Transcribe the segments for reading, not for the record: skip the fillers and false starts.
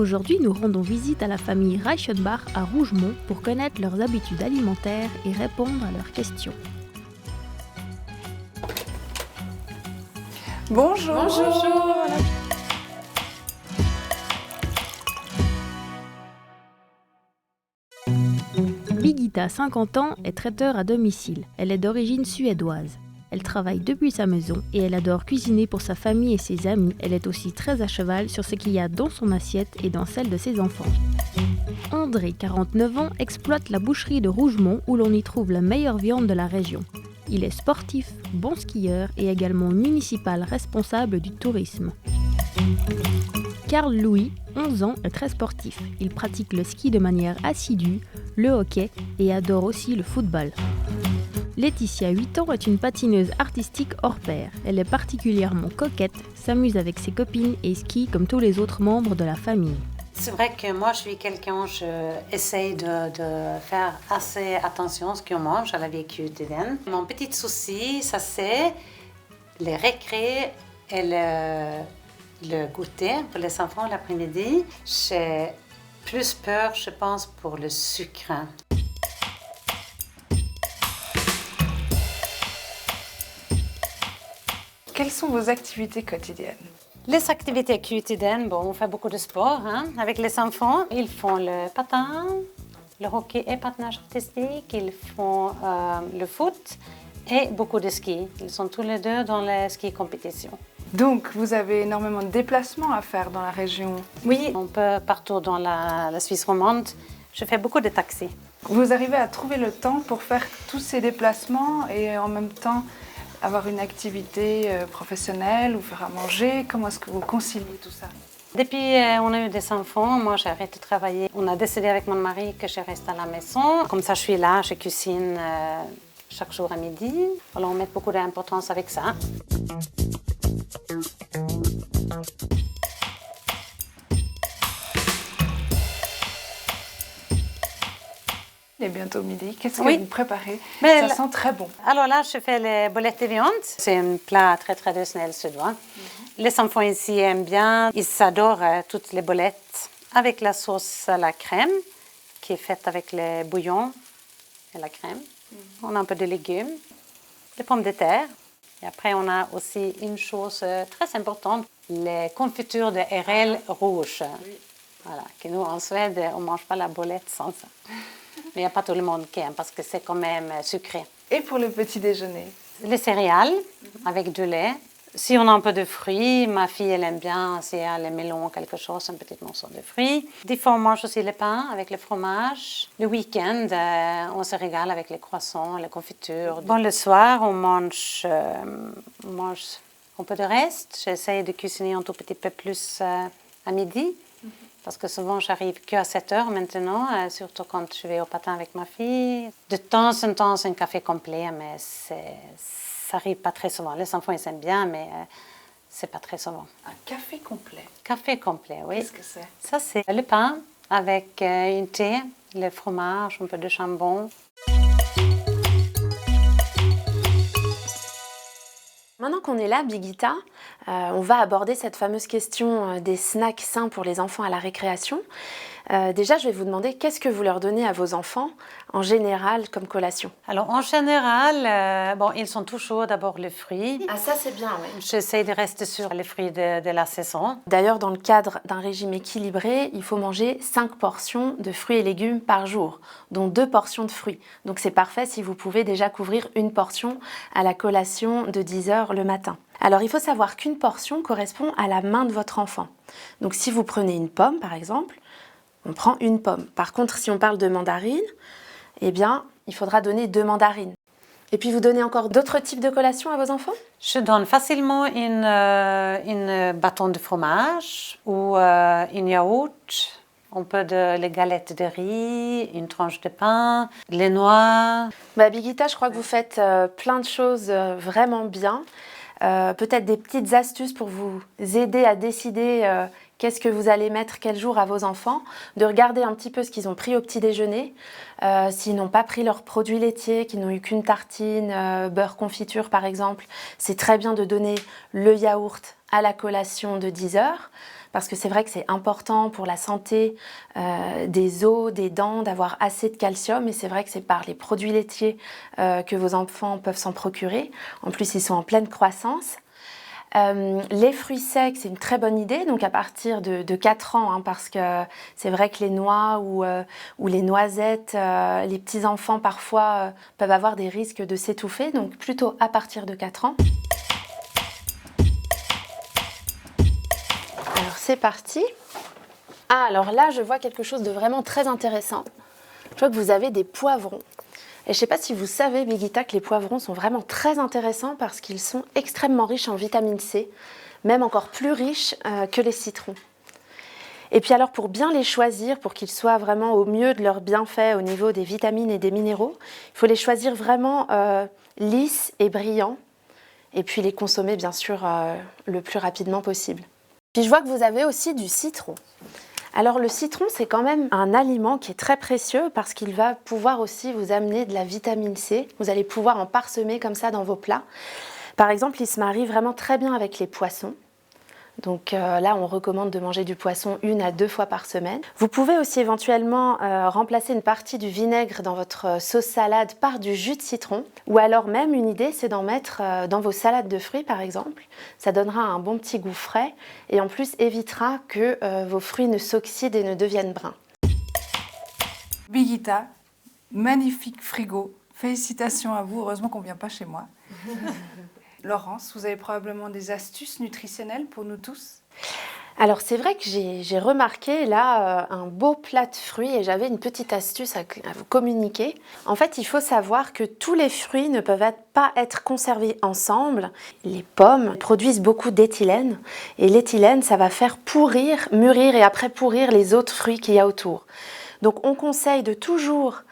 Aujourd'hui, nous rendons visite à la famille Reichenbach à Rougemont pour connaître leurs habitudes alimentaires et répondre à leurs questions. Bonjour. Bonjour. Birgitta, 50 ans, est traiteur à domicile. Elle est d'origine suédoise. Elle travaille depuis sa maison et elle adore cuisiner pour sa famille et ses amis. Elle est aussi très à cheval sur ce qu'il y a dans son assiette et dans celle de ses enfants. André, 49 ans, exploite la boucherie de Rougemont où l'on y trouve la meilleure viande de la région. Il est sportif, bon skieur et également municipal responsable du tourisme. Carl Louis, 11 ans, est très sportif. Il pratique le ski de manière assidue, le hockey et adore aussi le football. Laetitia, 8 ans, est une patineuse artistique hors pair. Elle est particulièrement coquette, s'amuse avec ses copines et skie comme tous les autres membres de la famille. C'est vrai que moi, je suis quelqu'un, j'essaye de faire assez attention à ce qu'on mange à la vie quotidienne. Mon petit souci, ça c'est les récrés et le goûter pour les enfants l'après-midi. J'ai plus peur, je pense, pour le sucre. Quelles sont vos activités quotidiennes? Les activités quotidiennes, on fait beaucoup de sport avec les enfants. Ils font le patin, le hockey et patinage artistique. Ils font le foot et beaucoup de ski. Ils sont tous les deux dans les ski compétitions. Donc, vous avez énormément de déplacements à faire dans la région. Oui, on peut partout dans la Suisse romande. Je fais beaucoup de taxis. Vous arrivez à trouver le temps pour faire tous ces déplacements et en même temps avoir une activité professionnelle ou faire à manger? Comment est-ce que vous conciliez tout ça? Depuis on a eu des enfants, moi j'ai arrêté de travailler. On a décidé avec mon mari que je reste à la maison. Comme ça je suis là, je cuisine chaque jour à midi. Alors on met beaucoup d'importance avec ça. Il est bientôt midi. Qu'est-ce que Oui. vous préparez? Mais ça sent très bon. Alors là, je fais les boulettes de viande. C'est un plat très traditionnel suédois. Les enfants ici aiment bien. Ils adorent toutes les boulettes avec la sauce à la crème qui est faite avec les bouillons et la crème. On a un peu de légumes, des pommes de terre. Et après, on a aussi une chose très importante, les confitures de RL rouge. Oui. Voilà, que nous, en Suède, on ne mange pas la boulette sans ça. Mais il n'y a pas tout le monde qui aime parce que c'est quand même sucré. Et pour le petit déjeuner? Les céréales avec du lait. Si on a un peu de fruits, ma fille elle aime bien, si elle a les melons, quelque chose, un petit morceau de fruits. Des fois on mange aussi le pain avec le fromage. Le week-end, on se régale avec les croissants, les confitures. Bon, le soir, on mange un peu de reste. J'essaie de cuisiner un tout petit peu plus à midi. Parce que souvent, j'arrive qu'à 7 heures maintenant, surtout quand je vais au patin avec ma fille. De temps en temps, c'est un café complet, mais ça n'arrive pas très souvent. Les enfants, ils aiment bien, mais c'est pas très souvent. Un café complet? Café complet, oui. Qu'est-ce que c'est? Ça, c'est le pain avec une thé, le fromage, un peu de jambon. Maintenant qu'on est là, Birgitta, on va aborder cette fameuse question des snacks sains pour les enfants à la récréation. Déjà, je vais vous demander qu'est-ce que vous leur donnez à vos enfants en général comme collation? Alors, en général, ils sont tout chauds, d'abord les fruits. Ah, ça c'est bien, oui. J'essaie de rester sur les fruits de la saison. D'ailleurs, dans le cadre d'un régime équilibré, il faut manger 5 portions de fruits et légumes par jour, dont 2 portions de fruits. Donc c'est parfait si vous pouvez déjà couvrir une portion à la collation de 10 heures le matin. Alors il faut savoir qu'une portion correspond à la main de votre enfant. Donc si vous prenez une pomme par exemple, on prend une pomme. Par contre, si on parle de mandarines, eh bien, il faudra donner 2 mandarines. Et puis, vous donnez encore d'autres types de collations à vos enfants? Je donne facilement une bâton de fromage ou une yaourt, un peu les galettes de riz, une tranche de pain, les noix. Birgitta, je crois que vous faites plein de choses vraiment bien. Peut-être des petites astuces pour vous aider à décider qu'est-ce que vous allez mettre quel jour à vos enfants, de regarder un petit peu ce qu'ils ont pris au petit déjeuner, s'ils n'ont pas pris leurs produits laitiers, qu'ils n'ont eu qu'une tartine, beurre confiture par exemple. C'est très bien de donner le yaourt à la collation de 10 heures, parce que c'est vrai que c'est important pour la santé des os, des dents, d'avoir assez de calcium, et c'est vrai que c'est par les produits laitiers que vos enfants peuvent s'en procurer. En plus, ils sont en pleine croissance. Les fruits secs, c'est une très bonne idée, donc à partir de 4 ans, hein, parce que c'est vrai que les noix ou les noisettes, les petits-enfants parfois peuvent avoir des risques de s'étouffer, donc plutôt à partir de 4 ans. Alors c'est parti. Ah, alors là, je vois quelque chose de vraiment très intéressant. Je vois que vous avez des poivrons. Et je ne sais pas si vous savez, Birgitta, que les poivrons sont vraiment très intéressants parce qu'ils sont extrêmement riches en vitamine C, même encore plus riches que les citrons. Et puis alors, pour bien les choisir, pour qu'ils soient vraiment au mieux de leurs bienfaits au niveau des vitamines et des minéraux, il faut les choisir vraiment lisses et brillants, et puis les consommer bien sûr le plus rapidement possible. Puis je vois que vous avez aussi du citron. Alors le citron, c'est quand même un aliment qui est très précieux parce qu'il va pouvoir aussi vous amener de la vitamine C. Vous allez pouvoir en parsemer comme ça dans vos plats. Par exemple, il se marie vraiment très bien avec les poissons. Donc là, on recommande de manger du poisson 1 à 2 fois par semaine. Vous pouvez aussi éventuellement remplacer une partie du vinaigre dans votre sauce salade par du jus de citron. Ou alors même, une idée, c'est d'en mettre dans vos salades de fruits, par exemple. Ça donnera un bon petit goût frais et en plus évitera que vos fruits ne s'oxydent et ne deviennent bruns. Birgitta, magnifique frigo. Félicitations à vous. Heureusement qu'on ne vient pas chez moi. Laurence, vous avez probablement des astuces nutritionnelles pour nous tous? Alors c'est vrai que j'ai remarqué là un beau plat de fruits et j'avais une petite astuce à vous communiquer. En fait, il faut savoir que tous les fruits ne peuvent pas être conservés ensemble. Les pommes produisent beaucoup d'éthylène et l'éthylène, ça va faire pourrir, mûrir et après pourrir les autres fruits qu'il y a autour. Donc on conseille de toujours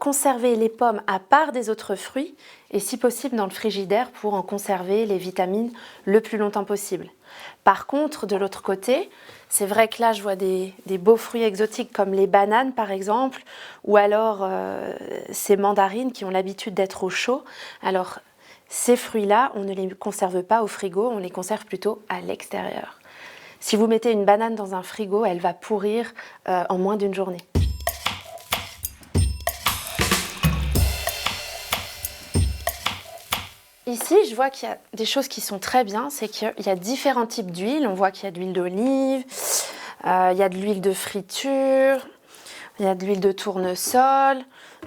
conserver les pommes à part des autres fruits et si possible dans le frigidaire pour en conserver les vitamines le plus longtemps possible. Par contre, de l'autre côté, c'est vrai que là je vois des beaux fruits exotiques comme les bananes par exemple, ou alors ces mandarines qui ont l'habitude d'être au chaud. Alors ces fruits-là, on ne les conserve pas au frigo, on les conserve plutôt à l'extérieur. Si vous mettez une banane dans un frigo, elle va pourrir en moins d'une journée. Ici, je vois qu'il y a des choses qui sont très bien, c'est qu'il y a différents types d'huile. On voit qu'il y a de l'huile d'olive, il y a de l'huile de friture, il y a de l'huile de tournesol.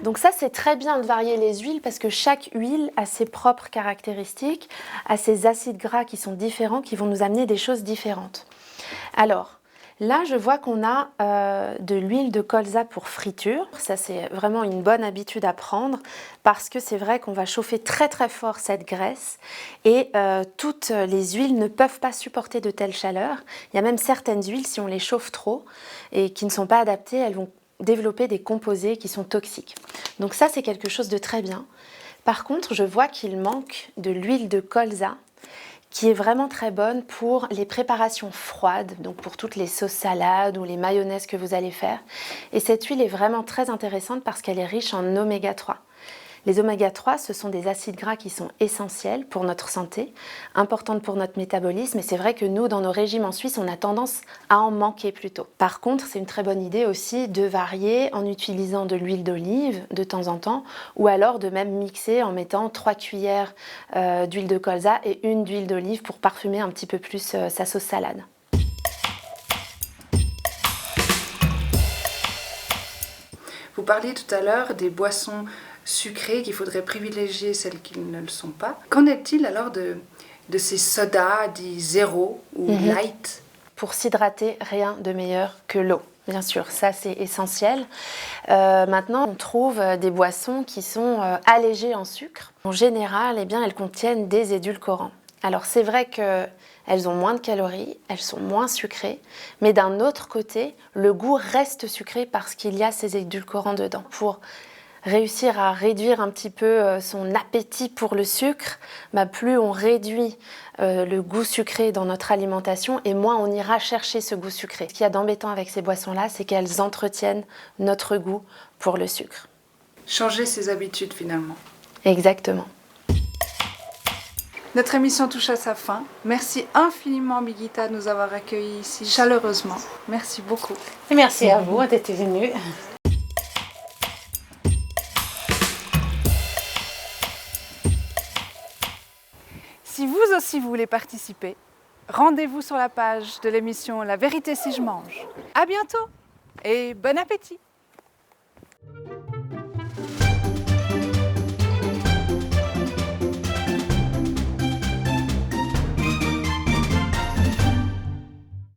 Donc ça, c'est très bien de varier les huiles parce que chaque huile a ses propres caractéristiques, a ses acides gras qui sont différents, qui vont nous amener des choses différentes. Alors, là, je vois qu'on a de l'huile de colza pour friture. Ça, c'est vraiment une bonne habitude à prendre parce que c'est vrai qu'on va chauffer très très fort cette graisse et toutes les huiles ne peuvent pas supporter de telle chaleur. Il y a même certaines huiles, si on les chauffe trop et qui ne sont pas adaptées, elles vont développer des composés qui sont toxiques. Donc ça, c'est quelque chose de très bien. Par contre, je vois qu'il manque de l'huile de colza qui est vraiment très bonne pour les préparations froides, donc pour toutes les sauces salades ou les mayonnaises que vous allez faire. Et cette huile est vraiment très intéressante parce qu'elle est riche en oméga 3. Les oméga 3, ce sont des acides gras qui sont essentiels pour notre santé, importantes pour notre métabolisme. Et c'est vrai que nous, dans nos régimes en Suisse, on a tendance à en manquer plutôt. Par contre, c'est une très bonne idée aussi de varier en utilisant de l'huile d'olive de temps en temps, ou alors de même mixer en mettant 3 cuillères d'huile de colza et 1 d'huile d'olive pour parfumer un petit peu plus sa sauce salade. Vous parliez tout à l'heure des boissons sucrées, qu'il faudrait privilégier celles qui ne le sont pas. Qu'en est-il alors de ces sodas dits zéro ou light? Pour s'hydrater, rien de meilleur que l'eau. Bien sûr, ça c'est essentiel. Maintenant, on trouve des boissons qui sont allégées en sucre. En général, eh bien, elles contiennent des édulcorants. Alors c'est vrai qu'elles ont moins de calories, elles sont moins sucrées, mais d'un autre côté, le goût reste sucré parce qu'il y a ces édulcorants dedans. Pour réussir à réduire un petit peu son appétit pour le sucre, plus on réduit le goût sucré dans notre alimentation et moins on ira chercher ce goût sucré. Ce qu'il y a d'embêtant avec ces boissons-là, c'est qu'elles entretiennent notre goût pour le sucre. Changer ses habitudes finalement. Exactement. Notre émission touche à sa fin. Merci infiniment, Birgitta, de nous avoir accueillis ici chaleureusement. Merci beaucoup. Et merci à vous d'être venus. Si vous aussi vous voulez participer, rendez-vous sur la page de l'émission La vérité si je mange. À bientôt et bon appétit!